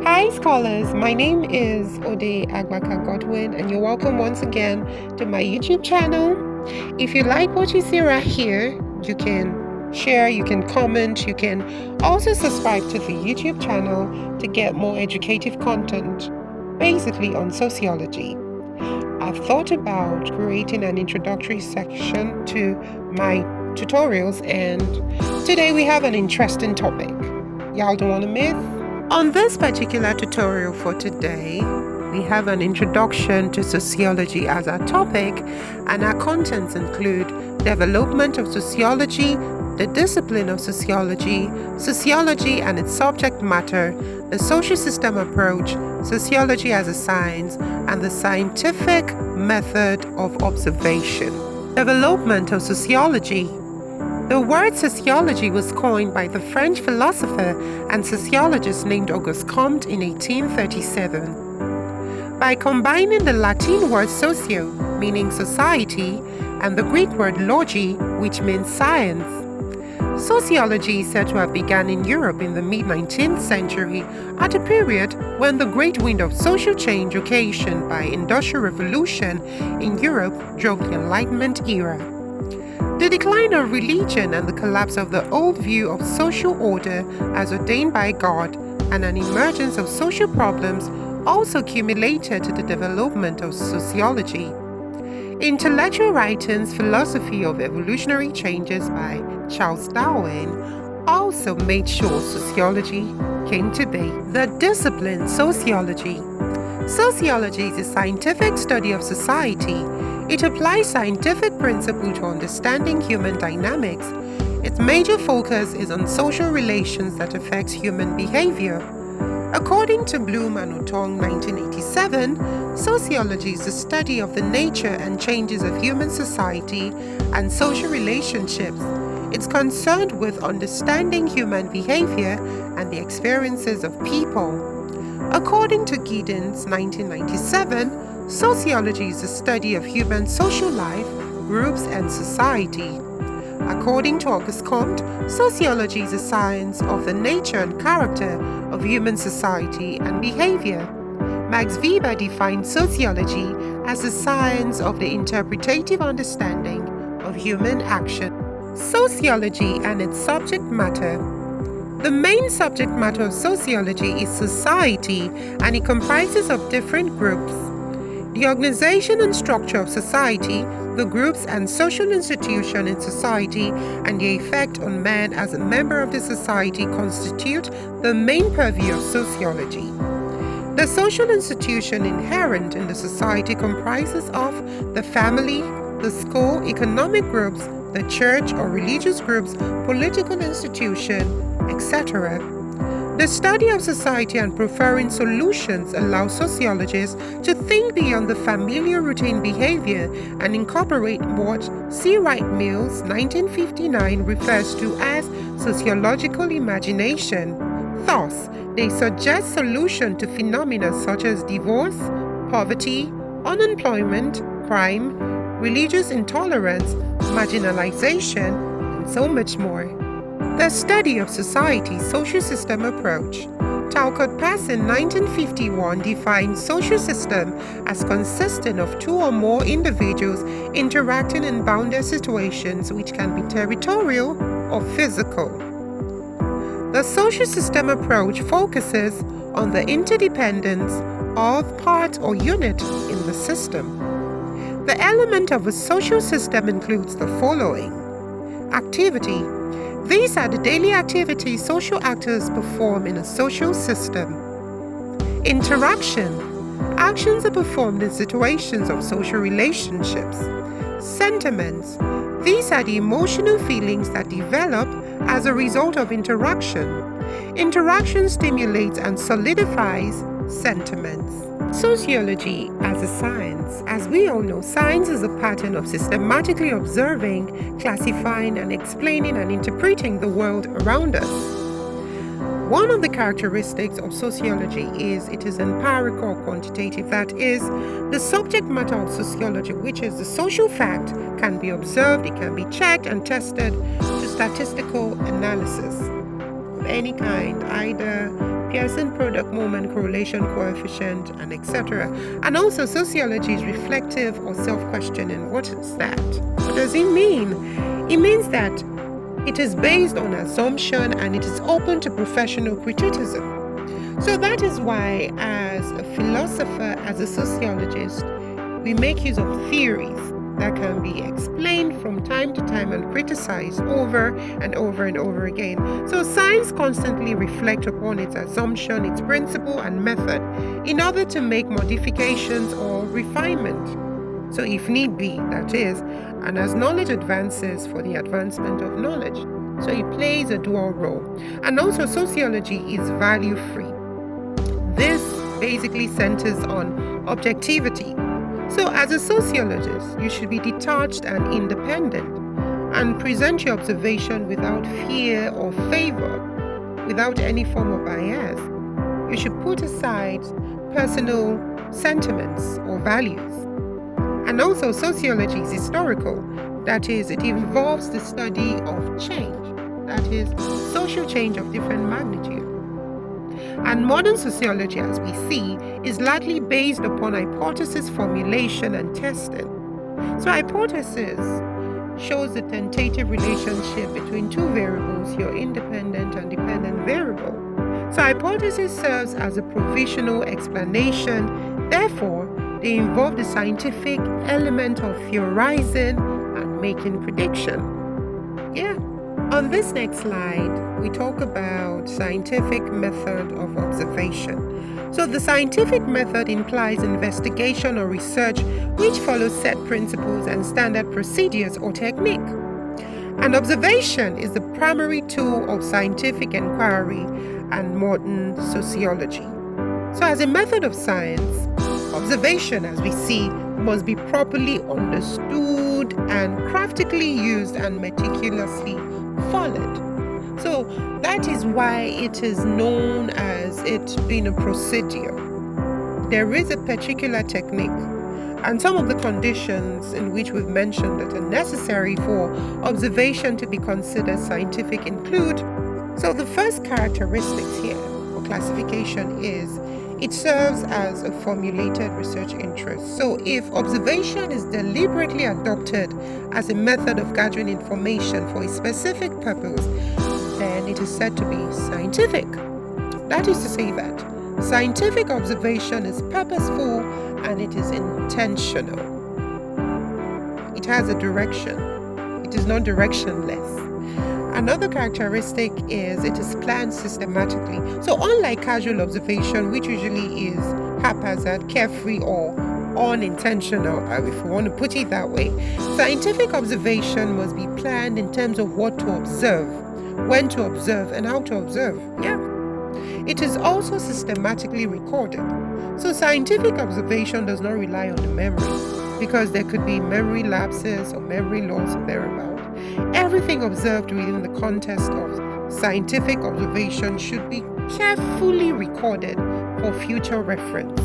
Hi, scholars. My name is Odey Agbaka Godwin, and you're welcome once again to my YouTube channel. If you like what you see right here, you can share, you can comment, you can also subscribe to the YouTube channel to get more educative content, basically on sociology. I've thought about creating an introductory section to my tutorials, and today we have an interesting topic. Y'all don't want to miss? On this particular tutorial for today, we have an introduction to sociology as our topic, and our contents include development of sociology, the discipline of sociology, sociology and its subject matter, the social system approach, sociology as a science, and the scientific method of observation. Development of sociology. The word sociology was coined by the French philosopher and sociologist named Auguste Comte in 1837. By combining the Latin word socio, meaning society, and the Greek word logi, which means science, sociology is said to have begun in Europe in the mid-19th century at a period when the great wind of social change occasioned by Industrial Revolution in Europe drove the Enlightenment era. The decline of religion and the collapse of the old view of social order as ordained by God and an emergence of social problems also accumulated to the development of sociology. Intellectual writings, Philosophy of Evolutionary Changes by Charles Darwin also made sure sociology came to be. The discipline sociology. Sociology is a scientific study of society. It applies scientific principles to understanding human dynamics. Its major focus is on social relations that affect human behavior. According to Bloom and Otong 1987, sociology is the study of the nature and changes of human society and social relationships. It's concerned with understanding human behavior and the experiences of people. According to Giddens 1997, sociology is the study of human social life, groups, and society. According to Auguste Comte, sociology is a science of the nature and character of human society and behavior. Max Weber defined sociology as the science of the interpretative understanding of human action. Sociology and its subject matter. The main subject matter of sociology is society, and it comprises of different groups. The organization and structure of society, the groups and social institutions in society, and the effect on man as a member of the society constitute the main purview of sociology. The social institution inherent in the society comprises of the family, the school, economic groups, the church or religious groups, political institution, etc. The study of society and preferring solutions allows sociologists to think beyond the familiar routine behavior and incorporate what C. Wright Mills 1959 refers to as sociological imagination. Thus, they suggest solutions to phenomena such as divorce, poverty, unemployment, crime, religious intolerance, marginalization, and so much more. The study of society social system approach. Talcott Pass in 1951 defined social system as consisting of two or more individuals interacting in bounded situations which can be territorial or physical. The social system approach focuses on the interdependence of part or unit in the system. The element of a social system includes the following: activity. These are the daily activities social actors perform in a social system. Interaction. Actions are performed in situations of social relationships. Sentiments. These are the emotional feelings that develop as a result of interaction. Interaction stimulates and solidifies sentiments. Sociology as a science. As we all know, science is a pattern of systematically observing, classifying, and explaining and interpreting the world around us. One of the characteristics of sociology is it is empirical or quantitative. That is, the subject matter of sociology, which is the social fact, can be observed, it can be checked and tested to statistical analysis of any kind, either Pearson product moment correlation coefficient, and etc. And also sociology is reflective or self-questioning. What is that? What does it mean? It means that it is based on assumption and it is open to professional criticism. So that is why, as a philosopher, as a sociologist, we make use of theories that can be explained from time to time and criticized over and over and over again. So science constantly reflects upon its assumption, its principle and method in order to make modifications or refinement. So if need be, that is, and as knowledge advances for the advancement of knowledge. So it plays a dual role. And also sociology is value-free. This basically centers on objectivity. So as a sociologist, you should be detached and independent and present your observation without fear or favor, without any form of bias. You should put aside personal sentiments or values. And also sociology is historical. That is, it involves the study of change. That is, social change of different magnitude. And modern sociology, as we see, is largely based upon hypothesis formulation and testing. So hypothesis shows the tentative relationship between two variables, your independent and dependent variable. So hypothesis serves as a provisional explanation. Therefore, they involve the scientific element of theorizing and making prediction. Yeah. On this next slide, we talk about scientific method of observation. So the scientific method implies investigation or research which follows set principles and standard procedures or technique. And observation is the primary tool of scientific inquiry and modern sociology. So as a method of science, observation, as we see, must be properly understood and craftily used and meticulously followed. So that is why it is known as it being a procedure. There is a particular technique and some of the conditions in which we've mentioned that are necessary for observation to be considered scientific include. So the first characteristics here for classification is it serves as a formulated research interest. So if observation is deliberately adopted as a method of gathering information for a specific purpose, then it is said to be scientific. That is to say that scientific observation is purposeful and it is intentional. It has a direction. It is not directionless. Another characteristic is it is planned systematically. So unlike casual observation, which usually is haphazard, carefree, or unintentional, if we want to put it that way, scientific observation must be planned in terms of what to observe, when to observe, and how to observe. Yeah. It is also systematically recorded. So scientific observation does not rely on the memory because there could be memory lapses or memory loss or thereabout. Everything observed within the context of scientific observation should be carefully recorded for future reference.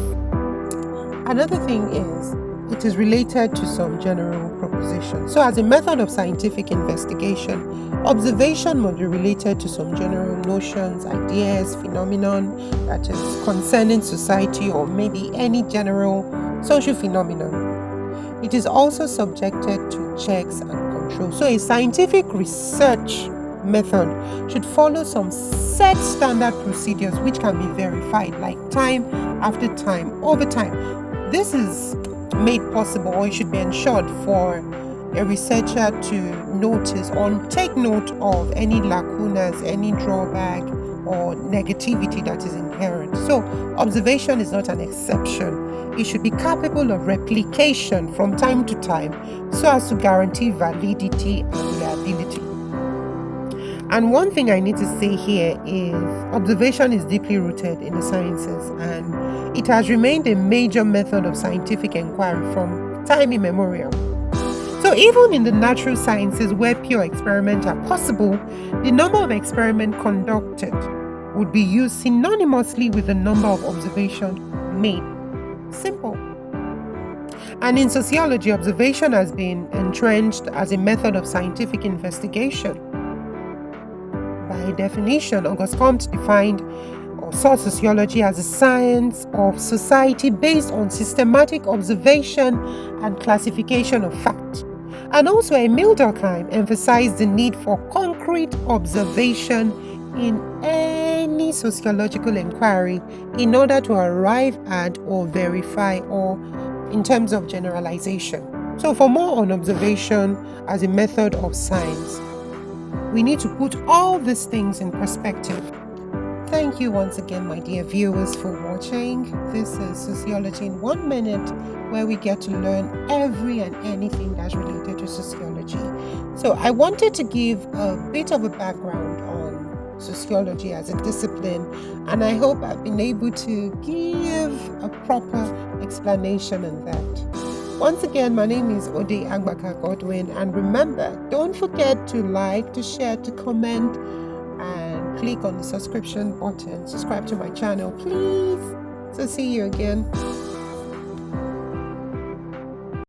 Another thing is, it is related to some general propositions. So as a method of scientific investigation, observation must be related to some general notions, ideas, phenomenon that is concerning society or maybe any general social phenomenon. It is also subjected to checks and control. So a scientific research method should follow some set standard procedures which can be verified, like time after time, over time. This is made possible, or it should be ensured for a researcher to notice or take note of any lacunas, any drawback or negativity that is inherent. So observation is not an exception. It should be capable of replication from time to time so as to guarantee validity and reliability. And one thing I need to say here is observation is deeply rooted in the sciences and it has remained a major method of scientific inquiry from time immemorial. So even in the natural sciences where pure experiments are possible, the number of experiments conducted would be used synonymously with the number of observations made. Simple. And in sociology, observation has been entrenched as a method of scientific investigation. By definition, August Comte defined saw sociology as a science of society based on systematic observation and classification of fact. And also, Emil Durkheim emphasized the need for concrete observation in any sociological inquiry in order to arrive at or verify, or in terms of generalization. So, for more on observation as a method of science, we need to put all these things in perspective. Thank you once again, my dear viewers, for watching. This is Sociology in 1 minute, where we get to learn every and anything that's related to sociology. So I wanted to give a bit of a background on sociology as a discipline, and I hope I've been able to give a proper explanation on that. Once again, my name is Odey Agbaka Godwin, and remember, don't forget to like, to share, to comment, and click on the subscription button. Subscribe to my channel, please. So see you again.